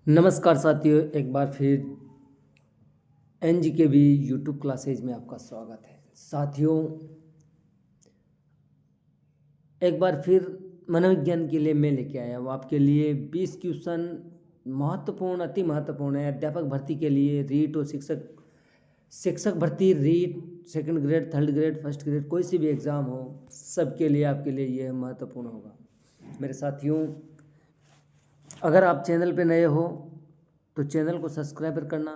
नमस्कार साथियों, एक बार फिर एन जी के भी यूट्यूब क्लासेज में आपका स्वागत है। साथियों, एक बार फिर मनोविज्ञान के लिए मैं लेके आया हूँ आपके लिए 20 क्वेश्चन महत्वपूर्ण, अति महत्वपूर्ण है। अध्यापक भर्ती के लिए रीट और शिक्षक शिक्षक भर्ती, REET second grade, third grade, first grade, कोई सी भी एग्ज़ाम हो, सबके लिए आपके लिए यह महत्वपूर्ण होगा। मेरे साथियों, अगर आप चैनल पे नए हो तो चैनल को सब्सक्राइब करना,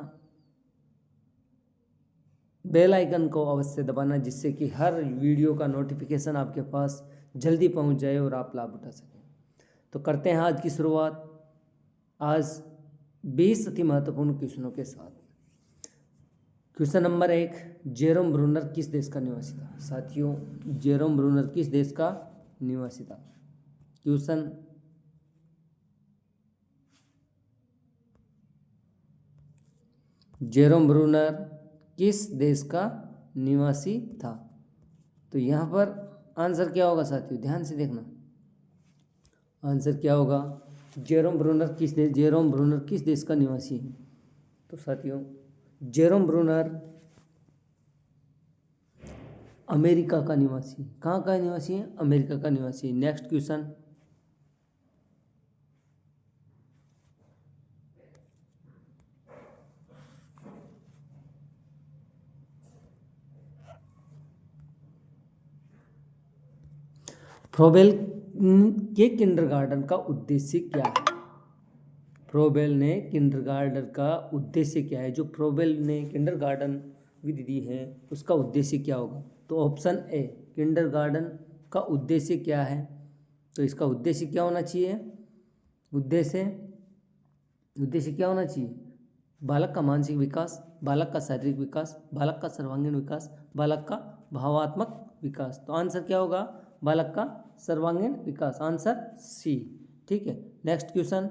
बेल आइकन को अवश्य दबाना, जिससे कि हर वीडियो का नोटिफिकेशन आपके पास जल्दी पहुंच जाए और आप लाभ उठा सकें। तो करते हैं आज की शुरुआत आज 20 अति महत्वपूर्ण क्वेश्चनों के साथ। क्वेश्चन नंबर 1, जेरोम ब्रूनर किस देश का निवासी था? साथियों, जेरोम ब्रूनर किस देश का निवासी था? क्वेश्चन जेरोम ब्रूनर किस देश का निवासी था? तो यहाँ पर आंसर क्या होगा साथियों? ध्यान से देखना, आंसर क्या होगा? जेरोम ब्रूनर किस देश का निवासी है? तो साथियों, जेरोम ब्रूनर अमेरिका का निवासी है। कहाँ का निवासी है? अमेरिका का निवासी है। नेक्स्ट क्वेश्चन, फ्रोबेल के किंडरगार्टन का उद्देश्य क्या है? फ्रोबेल ने किंडरगार्टन का उद्देश्य क्या है? जो फ्रोबेल ने किंडरगार्टन विधि दी है, उसका उद्देश्य क्या होगा? तो ऑप्शन ए, किंडरगार्टन का उद्देश्य क्या है? तो इसका उद्देश्य क्या होना चाहिए? उद्देश्य उद्देश्य क्या होना चाहिए? बालक का मानसिक विकास, बालक का शारीरिक विकास, बालक का सर्वांगीण विकास, बालक का भावात्मक विकास। तो आंसर क्या होगा? बालक का सर्वांगीण विकास, आंसर सी। ठीक है, नेक्स्ट क्वेश्चन,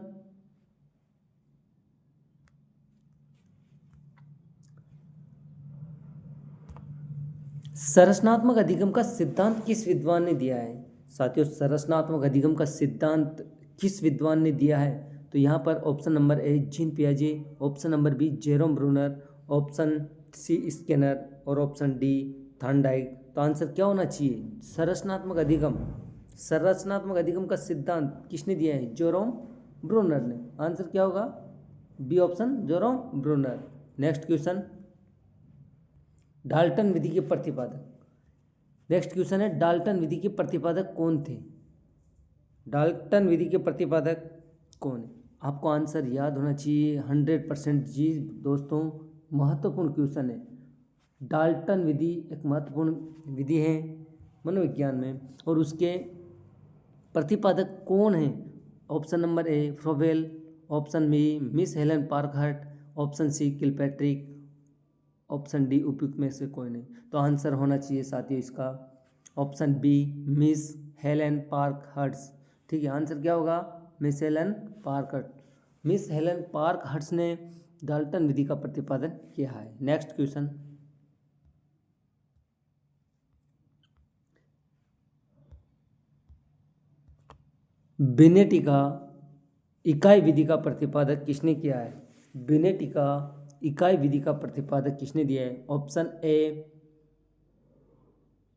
संरचनात्मक अधिगम का सिद्धांत किस विद्वान ने दिया है? साथियों, संरचनात्मक अधिगम का सिद्धांत किस विद्वान ने दिया है? तो यहाँ पर ऑप्शन नंबर ए जीन पियाजे, option number B Jerome Bruner, option C Skinner और ऑप्शन डी थॉर्नडाइक। तो आंसर क्या होना चाहिए? संरचनात्मक अधिगम का सिद्धांत किसने दिया है? जेरोम ब्रूनर ने। आंसर क्या होगा? B option, Jerome Bruner. Next question, Dalton विधि के प्रतिपादक। नेक्स्ट क्वेश्चन है, डाल्टन विधि के प्रतिपादक कौन थे? डाल्टन विधि के प्रतिपादक कौन है? आपको आंसर याद होना चाहिए 100%। जी दोस्तों, महत्वपूर्ण क्वेश्चन है। डाल्टन विधि एक महत्वपूर्ण विधि है मनोविज्ञान में, और उसके प्रतिपादक कौन है? Option number A Froebel, option B Miss Helen Parkhurst, option C Kilpatrick, option D उपयुक्त में से कोई नहीं। तो आंसर होना चाहिए साथियों इसका option B, Miss Helen Parkhursts. ठीक है, आंसर क्या होगा? Miss Helen Parkhurst. Miss Helen Parkhursts ने डाल्टन विधि का प्रतिपादन किया है। नेक्स्ट क्वेश्चन, बिनेटिका इकाई विधि का प्रतिपादक किसने किया है? बिनेटिका इकाई विधि का प्रतिपादक किसने दिया है? Option A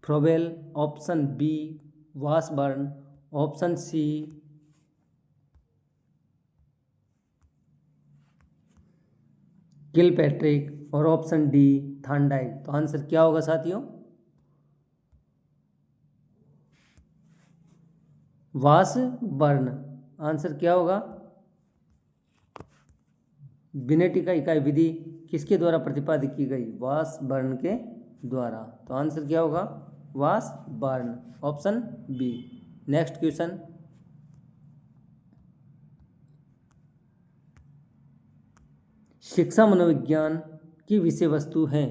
Froebel, option B Washburne, option C Kilpatrick और ऑप्शन डी थॉर्नडाइक। तो आंसर क्या होगा साथियों? वासबर्न। आंसर क्या होगा? बिनेटिका इकाई विधि किसके द्वारा प्रतिपादित की गई? वासबर्न के द्वारा। तो आंसर क्या होगा? Washburn, option B. Next question, शिक्षा मनोविज्ञान की विषय वस्तु है।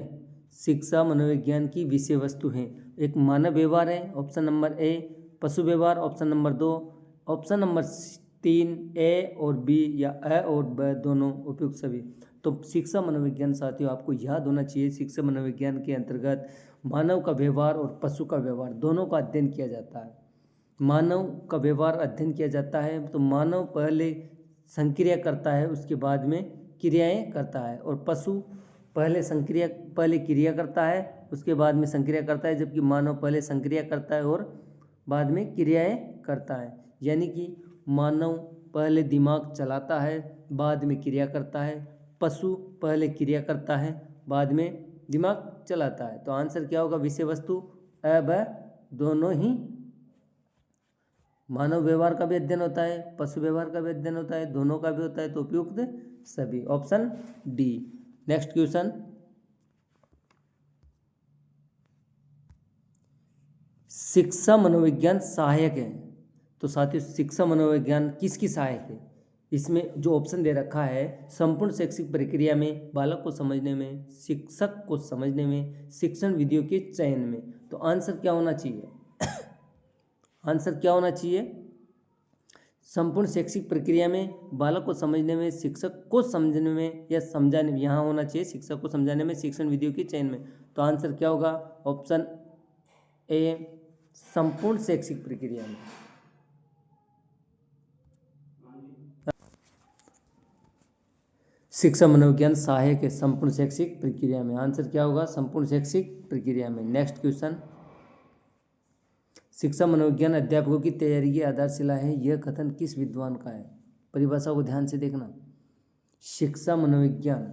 शिक्षा मनोविज्ञान की विषय वस्तु है। एक मानव व्यवहार है, ऑप्शन नंबर ए, पशु व्यवहार, ऑप्शन नंबर 2, ऑप्शन नंबर 3 ए और बी, या ए और ब दोनों, उपयुक्त सभी। तो शिक्षा मनोविज्ञान साथियों आपको याद होना चाहिए, शिक्षा मनोविज्ञान के अंतर्गत मानव का व्यवहार और पशु का व्यवहार दोनों का अध्ययन किया जाता है। मानव का व्यवहार अध्ययन किया जाता है, तो मानव पहले संक्रिया करता है, उसके बाद में क्रियाएं करता है, और पशु पहले क्रिया करता है, उसके बाद में संक्रिया करता है, जबकि मानव पहले संक्रिया करता है और बाद में क्रियाएं करता है। यानी कि मानव पहले दिमाग चलाता है, बाद में क्रिया करता है, पशु पहले क्रिया करता है, बाद में दिमाग चलाता है। तो आंसर क्या होगा? विषय वस्तु अ ब दोनों ही। मानव व्यवहार का भी अध्ययन होता है, पशु व्यवहार का भी अध्ययन होता है, दोनों का भी होता है, तो उपयुक्त सभी, ऑप्शन डी। नेक्स्ट क्वेश्चन, शिक्षा मनोविज्ञान सहायक है। तो साथियों, शिक्षा मनोविज्ञान किसकी सहायक है? इसमें जो ऑप्शन दे रखा है, संपूर्ण शैक्षिक प्रक्रिया में, बालक को समझने में, शिक्षक को समझने में, शिक्षण विधियों के चयन में। तो आंसर क्या होना चाहिए? आंसर क्या होना चाहिए? संपूर्ण शैक्षिक प्रक्रिया में, बालक को समझने में, शिक्षक को समझने में या समझाने में, यहाँ होना चाहिए शिक्षक को समझाने में, शिक्षण विधियों के चयन में। तो आंसर क्या होगा? ऑप्शन ए, संपूर्ण शैक्षिक प्रक्रिया में। शिक्षा मनोविज्ञान सहायक है संपूर्ण शैक्षिक प्रक्रिया में। आंसर क्या होगा? संपूर्ण शैक्षिक प्रक्रिया में। नेक्स्ट क्वेश्चन, शिक्षा मनोविज्ञान अध्यापकों की तैयारी की आधारशिला है, यह कथन किस विद्वान का है? परिभाषा को ध्यान से देखना। शिक्षा मनोविज्ञान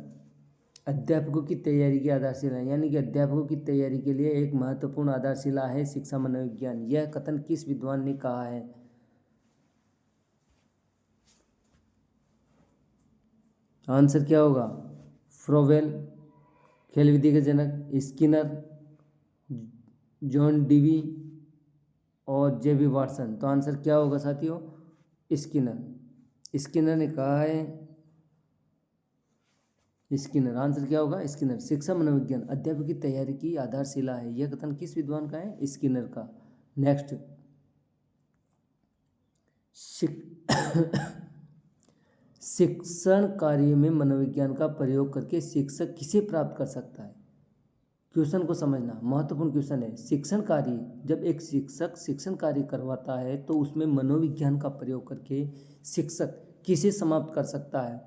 अध्यापकों की तैयारी की आधारशिला, यानी कि अध्यापकों की तैयारी के लिए एक महत्वपूर्ण आधारशिला है शिक्षा मनोविज्ञान। यह कथन किस विद्वान ने कहा है? आंसर क्या होगा? फ्रोवेल, खेल विधि के जनक स्किनर, जॉन डीवी और जेबी वाटसन। तो आंसर क्या होगा साथियों? स्किनर ने कहा है। स्किनर, आंसर क्या होगा? स्किनर। शिक्षा मनोविज्ञान अध्यापक की तैयारी की आधारशिला है, यह कथन किस विद्वान का है? स्किनर का। नेक्स्ट, शिक्षण कार्य में मनोविज्ञान का प्रयोग करके शिक्षक किसे प्राप्त कर सकता है? क्वेश्चन को समझना, महत्वपूर्ण क्वेश्चन है। शिक्षण कार्य, जब एक शिक्षक शिक्षण कार्य करवाता है तो उसमें मनोविज्ञान का प्रयोग करके शिक्षक किसे समाप्त कर सकता है?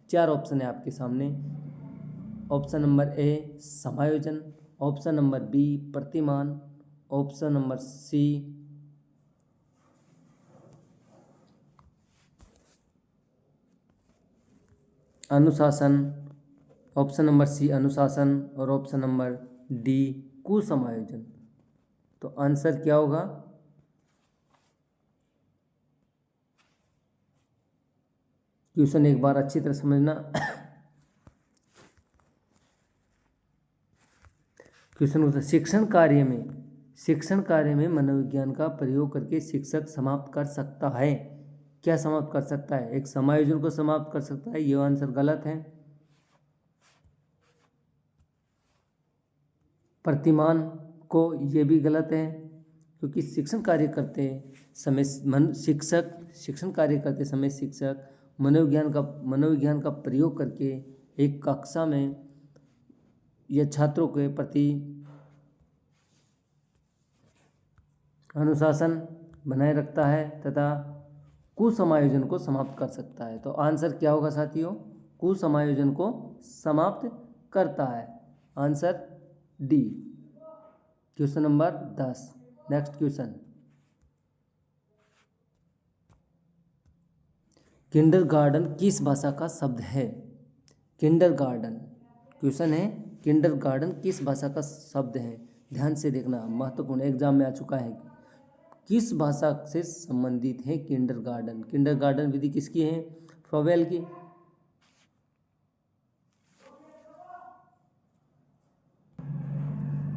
4 ऑप्शन है आपके सामने। ऑप्शन नंबर ए, समायोजन, ऑप्शन नंबर बी, प्रतिमान, ऑप्शन नंबर सी, अनुशासन, ऑप्शन नंबर सी अनुशासन, और ऑप्शन नंबर डी कुसमायोजन। तो आंसर क्या होगा? क्वेश्चन एक बार अच्छी तरह समझना। क्वेश्चन को, शिक्षण कार्य में मनोविज्ञान का प्रयोग करके शिक्षक समाप्त कर सकता है। क्या समाप्त कर सकता है? एक समायोजन को समाप्त कर सकता है, यह आंसर गलत है। प्रतिमान को, ये भी गलत है, क्योंकि शिक्षण कार्य करते समय शिक्षक मनोविज्ञान का प्रयोग करके एक कक्षा में या छात्रों के प्रति अनुशासन बनाए रखता है तथा कुसमायोजन को समाप्त कर सकता है। तो आंसर क्या होगा साथियों? कुसमायोजन को समाप्त करता है। Answer D. Question number 10। Next question, kindergarten किस भाषा का शब्द है? किंडरगार्टन, क्वेश्चन है किंडरगार्टन किस भाषा का शब्द है? ध्यान से देखना, महत्वपूर्ण, एग्जाम में आ चुका है। किस भाषा से संबंधित है किंडरगार्टन? किंडरगार्टन विधि किसकी है? फ्रोवेल की।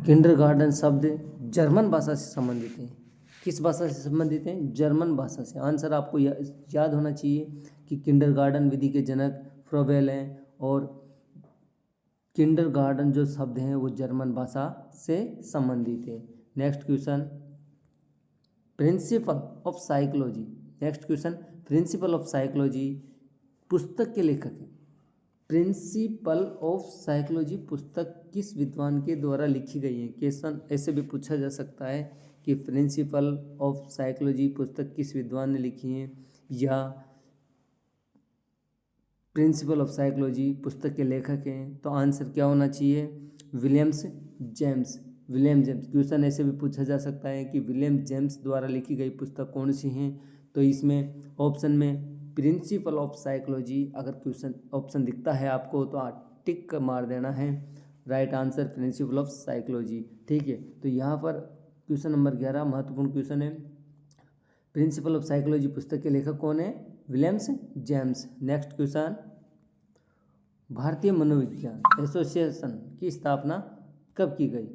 किंडरगार्टन शब्द जर्मन भाषा से संबंधित है। किस भाषा से संबंधित है? जर्मन भाषा से। आंसर आपको याद होना चाहिए कि किंडरगार्टन विधि के जनक फ्रोवेल हैं, और किंडरगार्टन जो शब्द हैं वो जर्मन भाषा से संबंधित है। Next question, principle of psychology. Next question, principle of psychology पुस्तक के लेखक हैं। प्रिंसिपल ऑफ साइकोलॉजी पुस्तक किस विद्वान के द्वारा लिखी गई है? क्वेश्चन ऐसे भी पूछा जा सकता है कि प्रिंसिपल ऑफ साइकोलॉजी पुस्तक किस विद्वान ने लिखी है, या प्रिंसिपल ऑफ साइकोलॉजी पुस्तक के लेखक हैं? तो आंसर क्या होना चाहिए? William James. William James. Question ऐसे भी पूछा जा सकता है कि विलियम जेम्स द्वारा लिखी गई पुस्तक कौन सी हैं? तो इसमें ऑप्शन में प्रिंसिपल ऑफ साइकोलॉजी, अगर क्वेश्चन ऑप्शन दिखता है आपको तो टिक मार देना है। Right answer principle of psychology. ठीक है, तो यहाँ पर क्वेश्चन नंबर 11 महत्वपूर्ण क्वेश्चन है। प्रिंसिपल ऑफ साइकोलॉजी पुस्तक के लेखक कौन है? Williams James. नेक्स्ट क्वेश्चन, भारतीय मनोविज्ञान एसोसिएशन की स्थापना कब की गई?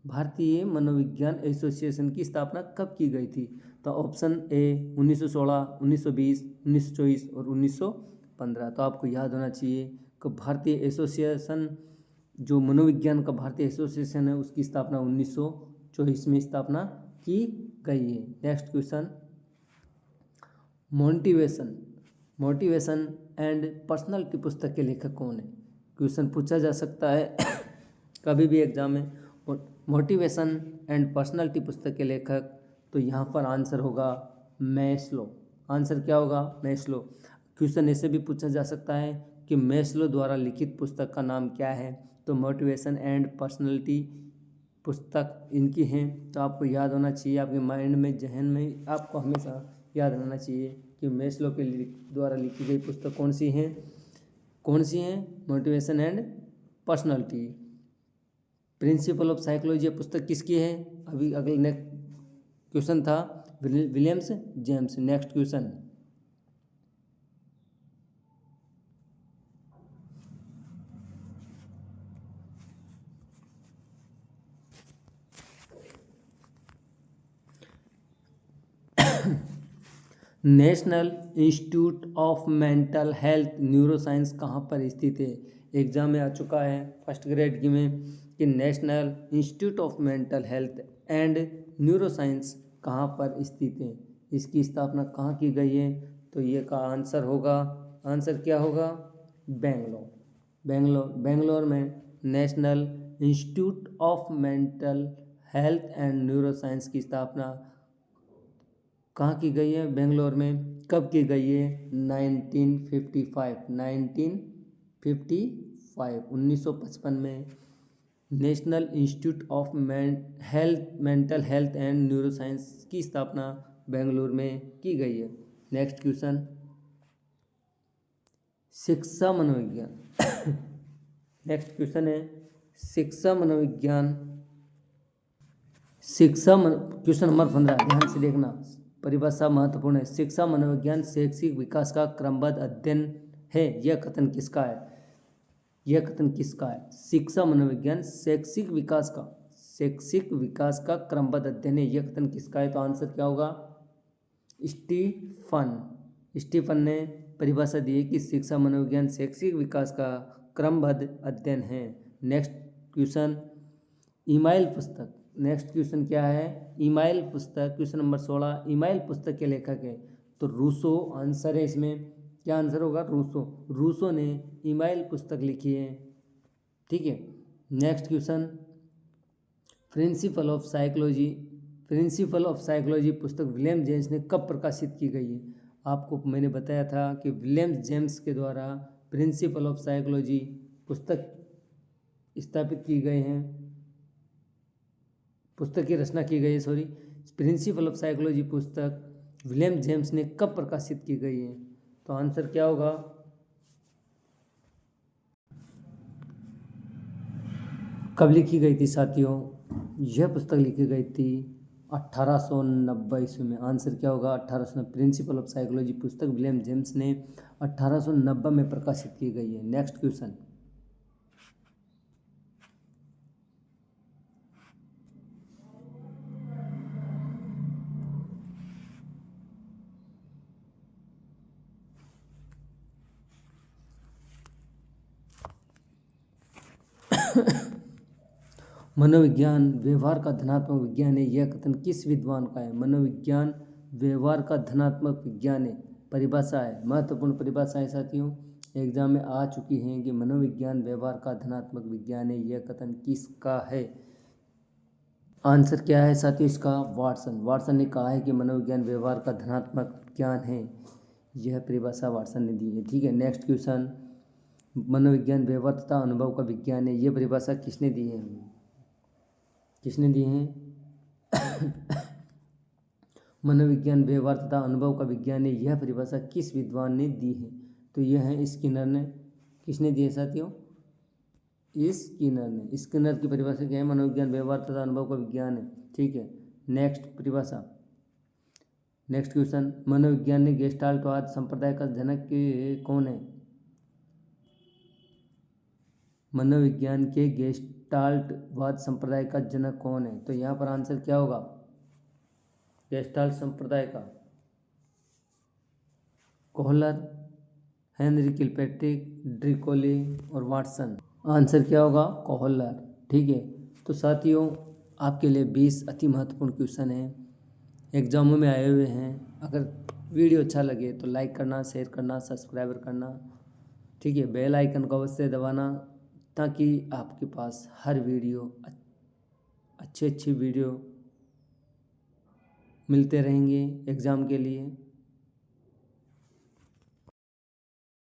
भारतीय मनोविज्ञान एसोसिएशन की स्थापना कब की गई थी? तो ऑप्शन ए 1916, 1920, 1924 और 1915। तो आपको याद होना चाहिए कि भारतीय एसोसिएशन, जो मनोविज्ञान का भारतीय एसोसिएशन है, उसकी स्थापना 1924 में स्थापना की गई है। Next question, motivation and personality पुस्तक के लेखक कौन है? क्वेश्चन पूछा जा सकता है कभी भी एग्जाम में। मोटिवेशन एंड पर्सनालिटी पुस्तक के लेखक, तो यहाँ पर आंसर होगा मैस्लो। आंसर क्या होगा? मैस्लो। क्वेश्चन ऐसे भी पूछा जा सकता है कि मैस्लो द्वारा लिखित पुस्तक का नाम क्या है? तो मोटिवेशन एंड पर्सनालिटी पुस्तक इनकी हैं। तो आपको याद होना चाहिए, आपके माइंड में, जहन में आपको हमेशा याद रहना चाहिए कि मैस्लो के द्वारा लिखी गई पुस्तक कौन सी हैं? Motivation and personality. Principle of psychology पुस्तक किसकी है? अभी अगले नेक्स्ट क्वेश्चन था Williams James. Next question, national institute of mental health neuroscience कहाँ पर स्थित है? एग्जाम में आ चुका है फर्स्ट ग्रेड की में कि national institute of mental health and neuroscience कहाँ पर स्थित है, इसकी स्थापना कहाँ की गई है? तो ये का आंसर होगा, आंसर क्या होगा? बेंगलोर में national institute of mental health and neuroscience की स्थापना कहाँ की गई है? बेंगलोर में। कब की गई है? 1955 में national institute of mental health and neuroscience की स्थापना बेंगलुरु में की गई है। नेक्स्ट क्वेश्चन, शिक्षा मनोविज्ञान नेक्स्ट क्वेश्चन है शिक्षा मनोविज्ञान। क्वेश्चन नंबर 15 ध्यान से देखना, परिभाषा महत्वपूर्ण है। शिक्षा मनोविज्ञान शैक्षिक विकास का क्रमबद्ध अध्ययन है। यह कथन किसका है? शिक्षा मनोविज्ञान शैक्षिक विकास का क्रमबद्ध अध्ययन है। यह कथन किसका है? तो आंसर क्या होगा? स्टीफन ने परिभाषा दी है कि शिक्षा मनोविज्ञान शैक्षिक विकास का क्रमबद्ध अध्ययन है। नेक्स्ट क्वेश्चन, ईमाइल पुस्तक। नेक्स्ट क्वेश्चन क्या है? ईमाइल पुस्तक। क्वेश्चन नंबर 16 ईमाइल पुस्तक के लेखक है तो रूसो आंसर है। इसमें क्या आंसर होगा? रूसो ने ईमाइल पुस्तक लिखी है। ठीक है। Next question, principle of psychology पुस्तक विलियम जेम्स ने कब प्रकाशित की गई है? आपको मैंने बताया था कि विलियम जेम्स के द्वारा प्रिंसिपल ऑफ साइकोलॉजी पुस्तक स्थापित की गए हैं, पुस्तक की रचना की गई है। प्रिंसिपल ऑफ साइकोलॉजी पुस्तक विलियम जेम्स ने कब प्रकाशित की गई है? तो आंसर क्या होगा? कब लिखी गई थी साथियों? यह पुस्तक लिखी गई थी 1890 ईस्वी में। आंसर क्या होगा? 1890। प्रिंसिपल ऑफ साइकोलॉजी पुस्तक विलियम जेम्स ने 1890 में प्रकाशित की गई है। नेक्स्ट क्वेश्चन, मनोविज्ञान व्यवहार का धनात्मक विज्ञान है। यह कथन किस विद्वान का है? मनोविज्ञान व्यवहार का धनात्मक विज्ञान है। परिभाषा है, महत्वपूर्ण परिभाषा है साथियों, एग्जाम में आ चुकी हैं कि मनोविज्ञान व्यवहार का धनात्मक विज्ञान है। यह कथन किसका है? आंसर क्या है साथियों इसका? वाटसन ने कहा है कि मनोविज्ञान व्यवहार का धनात्मक विज्ञान है। यह परिभाषा वाटसन ने दी है। ठीक है। नेक्स्ट क्वेश्चन, मनोविज्ञान व्यवहार तथा अनुभव का विज्ञान है। ये परिभाषा किसने दी है? किसने दी है? मनोविज्ञान व्यवहार तथा अनुभव का विज्ञान है, यह परिभाषा किस विद्वान ने दी है? तो यह है स्किनर ने। किसने दी है साथियों? स्किनर ने। स्किनर की परिभाषा क्या है? मनोविज्ञान व्यवहार तथा अनुभव का विज्ञान है। ठीक है, नेक्स्ट परिभाषा, नेक्स्ट क्वेश्चन, मनोविज्ञान ने गेस्टाल्टवाद संप्रदाय का जनक कौन है? मनोविज्ञान के गेस्टाल्टवाद संप्रदाय का जनक कौन है? तो यहाँ पर आंसर क्या होगा? गेस्टाल्ट संप्रदाय का कोहलर, हेनरी किलपैट्रिक, ड्रिकोले और वाटसन। आंसर क्या होगा? कोहलर। ठीक है, तो साथियों आपके लिए 20 अति महत्वपूर्ण क्वेश्चन हैं, एग्जामों में आए हुए हैं। अगर वीडियो अच्छा लगे तो लाइक करना, शेयर करना, सब्सक्राइबर करना। ठीक है, बेल आइकन को अवश्य दबाना ताकि आपके पास हर वीडियो अच्छे वीडियो मिलते रहेंगे एग्ज़ाम के लिए।